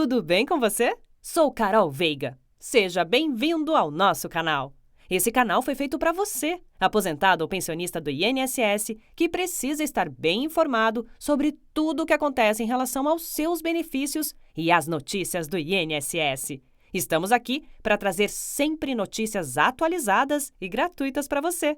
tudo bem com você? Sou Carol Veiga. Seja bem-vindo ao nosso canal. Esse canal foi feito para você, aposentado ou pensionista do INSS, que precisa estar bem informado sobre tudo o que acontece em relação aos seus benefícios e às notícias do INSS. Estamos aqui para trazer sempre notícias atualizadas e gratuitas para você.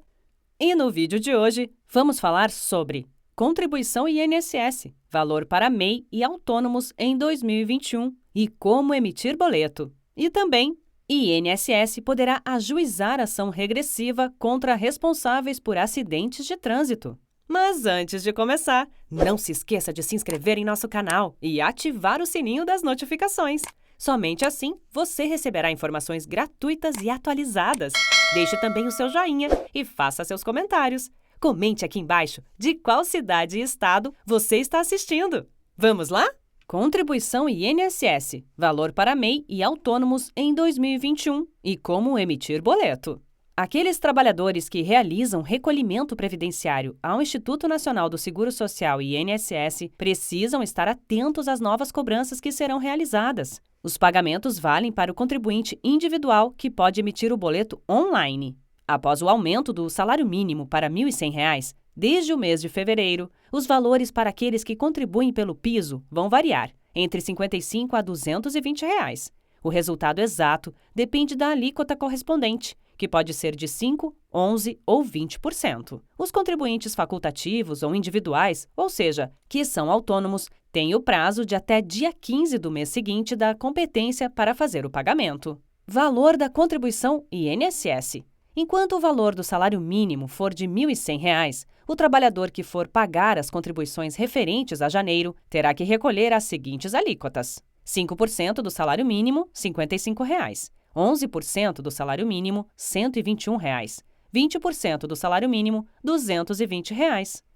E no vídeo de hoje, vamos falar sobre contribuição INSS, valor para MEI e autônomos em 2021 e como emitir boleto. E também, INSS poderá ajuizar ação regressiva contra responsáveis por acidentes de trânsito. Mas antes de começar, não se esqueça de se inscrever em nosso canal e ativar o sininho das notificações. Somente assim você receberá informações gratuitas e atualizadas. Deixe também o seu joinha e faça seus comentários. Comente aqui embaixo de qual cidade e estado você está assistindo. Vamos lá? Contribuição INSS, valor para MEI e autônomos em 2021 e como emitir boleto. Aqueles trabalhadores que realizam recolhimento previdenciário ao Instituto Nacional do Seguro Social e INSS precisam estar atentos às novas cobranças que serão realizadas. Os pagamentos valem para o contribuinte individual que pode emitir o boleto online. Após o aumento do salário mínimo para R$ 1.100, desde o mês de fevereiro, os valores para aqueles que contribuem pelo piso vão variar entre R$ 55 a R$ 220. O resultado exato depende da alíquota correspondente, que pode ser de 5%, 11% ou 20%. Os contribuintes facultativos ou individuais, ou seja, que são autônomos, têm o prazo de até dia 15 do mês seguinte da competência para fazer o pagamento. Valor da contribuição INSS. Enquanto o valor do salário mínimo for de R$ 1.100, o trabalhador que for pagar as contribuições referentes a janeiro terá que recolher as seguintes alíquotas: 5% do salário mínimo, R$ 55, 11% do salário mínimo, R$ 121, 20% do salário mínimo, R$ 220.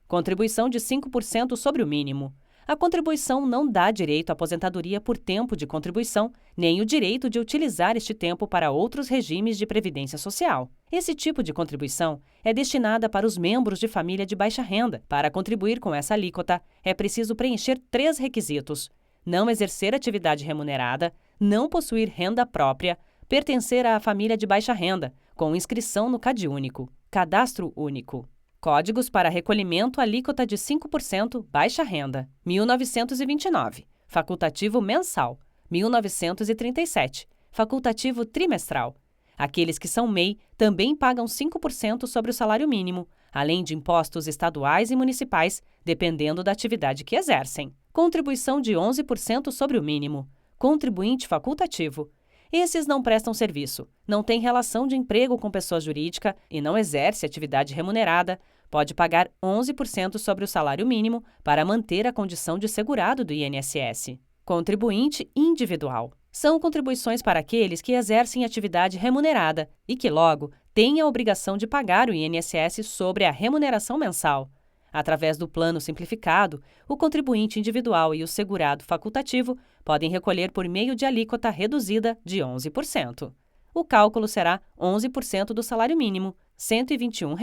Contribuição de 5% sobre o mínimo. A contribuição não dá direito à aposentadoria por tempo de contribuição, nem o direito de utilizar este tempo para outros regimes de previdência social. Esse tipo de contribuição é destinada para os membros de família de baixa renda. Para contribuir com essa alíquota, é preciso preencher 3 requisitos: não exercer atividade remunerada, não possuir renda própria, pertencer à família de baixa renda, com inscrição no CadÚnico, Cadastro Único. Códigos para recolhimento alíquota de 5% baixa renda, 1929, facultativo mensal, 1937, facultativo trimestral. Aqueles que são MEI também pagam 5% sobre o salário mínimo, além de impostos estaduais e municipais, dependendo da atividade que exercem. Contribuição de 11% sobre o mínimo. Contribuinte facultativo. Esses não prestam serviço, não têm relação de emprego com pessoa jurídica e não exerce atividade remunerada, pode pagar 11% sobre o salário mínimo para manter a condição de segurado do INSS. Contribuinte individual. São contribuições para aqueles que exercem atividade remunerada e que, logo, têm a obrigação de pagar o INSS sobre a remuneração mensal. Através do plano simplificado, o contribuinte individual e o segurado facultativo podem recolher por meio de alíquota reduzida de 11%. O cálculo será 11% do salário mínimo, R$ 121.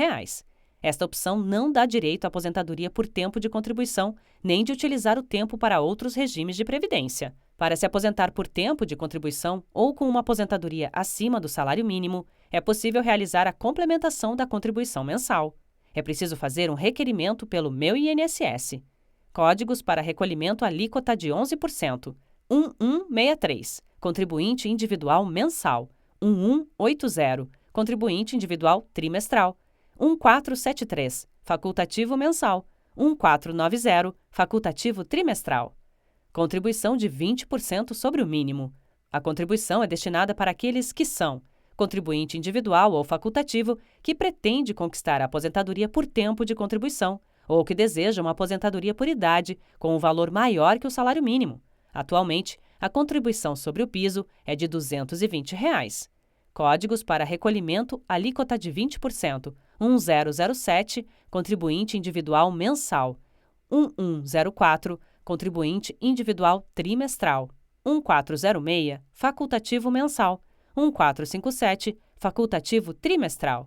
Esta opção não dá direito à aposentadoria por tempo de contribuição, nem de utilizar o tempo para outros regimes de previdência. Para se aposentar por tempo de contribuição ou com uma aposentadoria acima do salário mínimo, é possível realizar a complementação da contribuição mensal. É preciso fazer um requerimento pelo Meu INSS. Códigos para recolhimento alíquota de 11%. 1163, contribuinte individual mensal. 1180, contribuinte individual trimestral. 1473, facultativo mensal. 1490, facultativo trimestral. Contribuição de 20% sobre o mínimo. A contribuição é destinada para aqueles que são contribuinte individual ou facultativo que pretende conquistar a aposentadoria por tempo de contribuição ou que deseja uma aposentadoria por idade com um valor maior que o salário mínimo. Atualmente, a contribuição sobre o piso é de R$ 220. Códigos para recolhimento alíquota de 20%. 1007, contribuinte individual mensal. 1104, contribuinte individual trimestral. 1406, facultativo mensal. 1457, facultativo trimestral.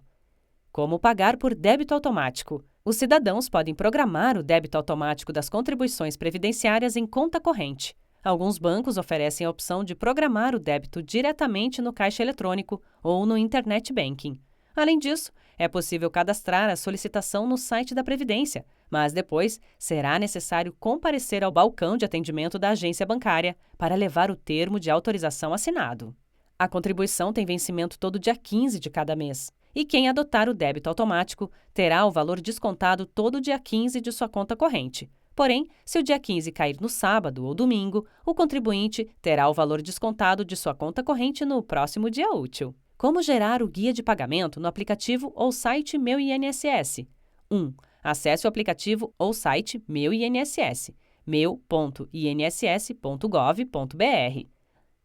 Como pagar por débito automático? Os cidadãos podem programar o débito automático das contribuições previdenciárias em conta corrente. Alguns bancos oferecem a opção de programar o débito diretamente no caixa eletrônico ou no Internet Banking. Além disso, é possível cadastrar a solicitação no site da Previdência, mas depois será necessário comparecer ao balcão de atendimento da agência bancária para levar o termo de autorização assinado. A contribuição tem vencimento todo dia 15 de cada mês, e quem adotar o débito automático terá o valor descontado todo dia 15 de sua conta corrente. Porém, se o dia 15 cair no sábado ou domingo, o contribuinte terá o valor descontado de sua conta corrente no próximo dia útil. Como gerar o guia de pagamento no aplicativo ou site Meu INSS? 1. Acesse o aplicativo ou site Meu INSS, meu.inss.gov.br.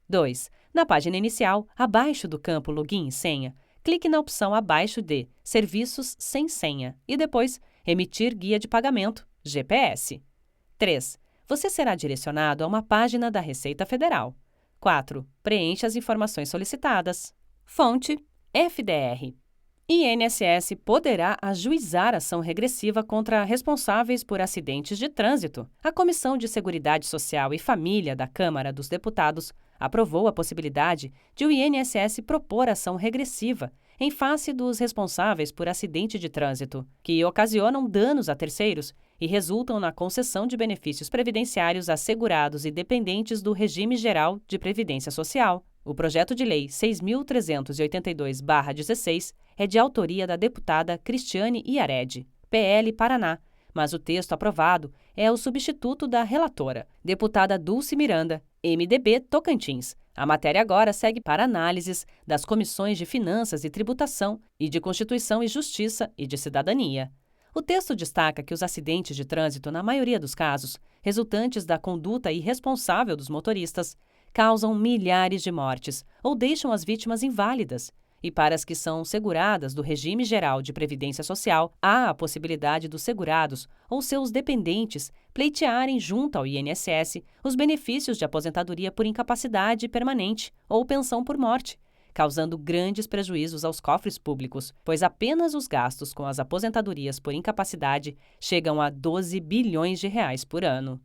2. Na página inicial, abaixo do campo Login e Senha, clique na opção abaixo de Serviços sem senha e depois Emitir guia de pagamento, GPS. 3. Você será direcionado a uma página da Receita Federal. 4. Preencha as informações solicitadas. Fonte: FDR. INSS poderá ajuizar ação regressiva contra responsáveis por acidentes de trânsito. A Comissão de Seguridade Social e Família da Câmara dos Deputados aprovou a possibilidade de o INSS propor ação regressiva em face dos responsáveis por acidente de trânsito, que ocasionam danos a terceiros e resultam na concessão de benefícios previdenciários a segurados e dependentes do Regime Geral de Previdência Social. O projeto de lei 6.382/16 é de autoria da deputada Cristiane Iaredi, PL Paraná, mas o texto aprovado é o substituto da relatora, deputada Dulce Miranda, MDB Tocantins. A matéria agora segue para análises das comissões de Finanças e Tributação e de Constituição e Justiça e de Cidadania. O texto destaca que os acidentes de trânsito, na maioria dos casos, resultantes da conduta irresponsável dos motoristas, causam milhares de mortes ou deixam as vítimas inválidas. E para as que são seguradas do Regime Geral de Previdência Social, há a possibilidade dos segurados ou seus dependentes pleitearem junto ao INSS os benefícios de aposentadoria por incapacidade permanente ou pensão por morte, causando grandes prejuízos aos cofres públicos, pois apenas os gastos com as aposentadorias por incapacidade chegam a 12 bilhões de reais por ano.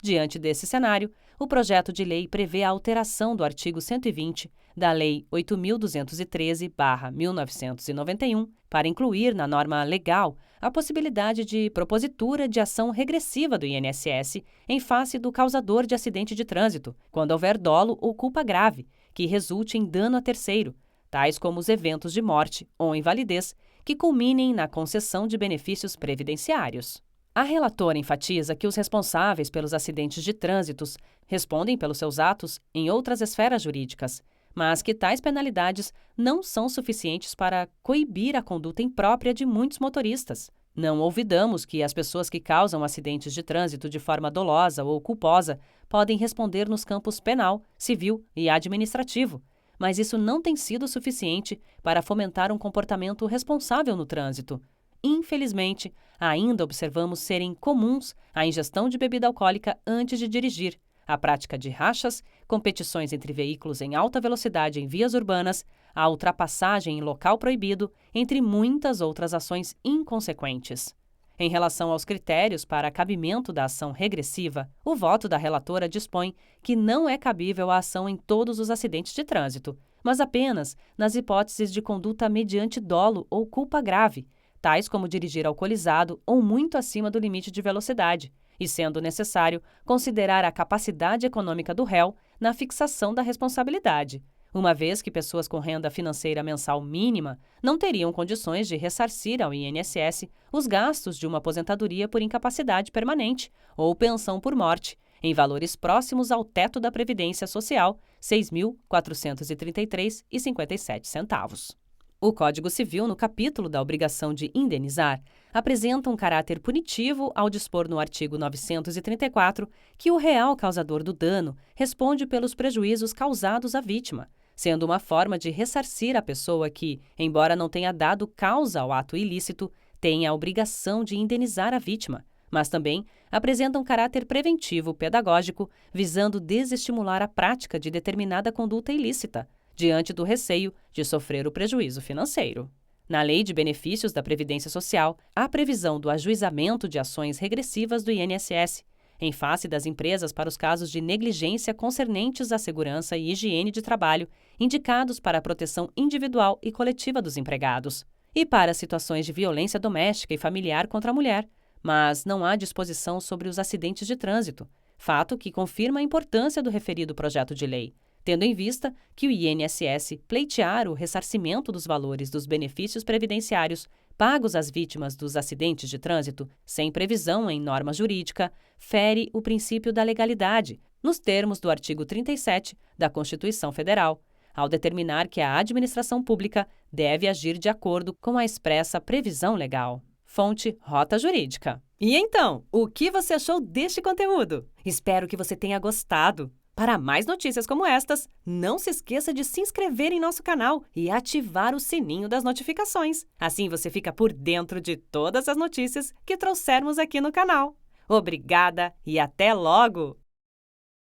Diante desse cenário, o projeto de lei prevê a alteração do artigo 120 da Lei 8.213/1991 para incluir na norma legal a possibilidade de propositura de ação regressiva do INSS em face do causador de acidente de trânsito, quando houver dolo ou culpa grave, que resulte em dano a terceiro, tais como os eventos de morte ou invalidez, que culminem na concessão de benefícios previdenciários. A relatora enfatiza que os responsáveis pelos acidentes de trânsito respondem pelos seus atos em outras esferas jurídicas, mas que tais penalidades não são suficientes para coibir a conduta imprópria de muitos motoristas. Não olvidamos que as pessoas que causam acidentes de trânsito de forma dolosa ou culposa podem responder nos campos penal, civil e administrativo, mas isso não tem sido suficiente para fomentar um comportamento responsável no trânsito. Infelizmente, ainda observamos serem comuns a ingestão de bebida alcoólica antes de dirigir, a prática de rachas, competições entre veículos em alta velocidade em vias urbanas, a ultrapassagem em local proibido, entre muitas outras ações inconsequentes. Em relação aos critérios para cabimento da ação regressiva, o voto da relatora dispõe que não é cabível a ação em todos os acidentes de trânsito, mas apenas nas hipóteses de conduta mediante dolo ou culpa grave, tais como dirigir alcoolizado ou muito acima do limite de velocidade, e sendo necessário considerar a capacidade econômica do réu na fixação da responsabilidade, uma vez que pessoas com renda financeira mensal mínima não teriam condições de ressarcir ao INSS os gastos de uma aposentadoria por incapacidade permanente ou pensão por morte, em valores próximos ao teto da Previdência Social, R$ 6.433,57. O Código Civil, no capítulo da obrigação de indenizar, apresenta um caráter punitivo ao dispor no artigo 934 que o real causador do dano responde pelos prejuízos causados à vítima, sendo uma forma de ressarcir a pessoa que, embora não tenha dado causa ao ato ilícito, tem a obrigação de indenizar a vítima, mas também apresenta um caráter preventivo pedagógico visando desestimular a prática de determinada conduta ilícita, diante do receio de sofrer o prejuízo financeiro. Na Lei de Benefícios da Previdência Social, há previsão do ajuizamento de ações regressivas do INSS, em face das empresas para os casos de negligência concernentes à segurança e higiene de trabalho, indicados para a proteção individual e coletiva dos empregados, e para situações de violência doméstica e familiar contra a mulher, mas não há disposição sobre os acidentes de trânsito, fato que confirma a importância do referido projeto de lei, tendo em vista que o INSS pleitear o ressarcimento dos valores dos benefícios previdenciários pagos às vítimas dos acidentes de trânsito, sem previsão em norma jurídica, fere o princípio da legalidade, nos termos do artigo 37 da Constituição Federal, ao determinar que a administração pública deve agir de acordo com a expressa previsão legal. Fonte Rota Jurídica. E então, o que você achou deste conteúdo? Espero que você tenha gostado. Para mais notícias como estas, não se esqueça de se inscrever em nosso canal e ativar o sininho das notificações. Assim você fica por dentro de todas as notícias que trouxermos aqui no canal. Obrigada e até logo!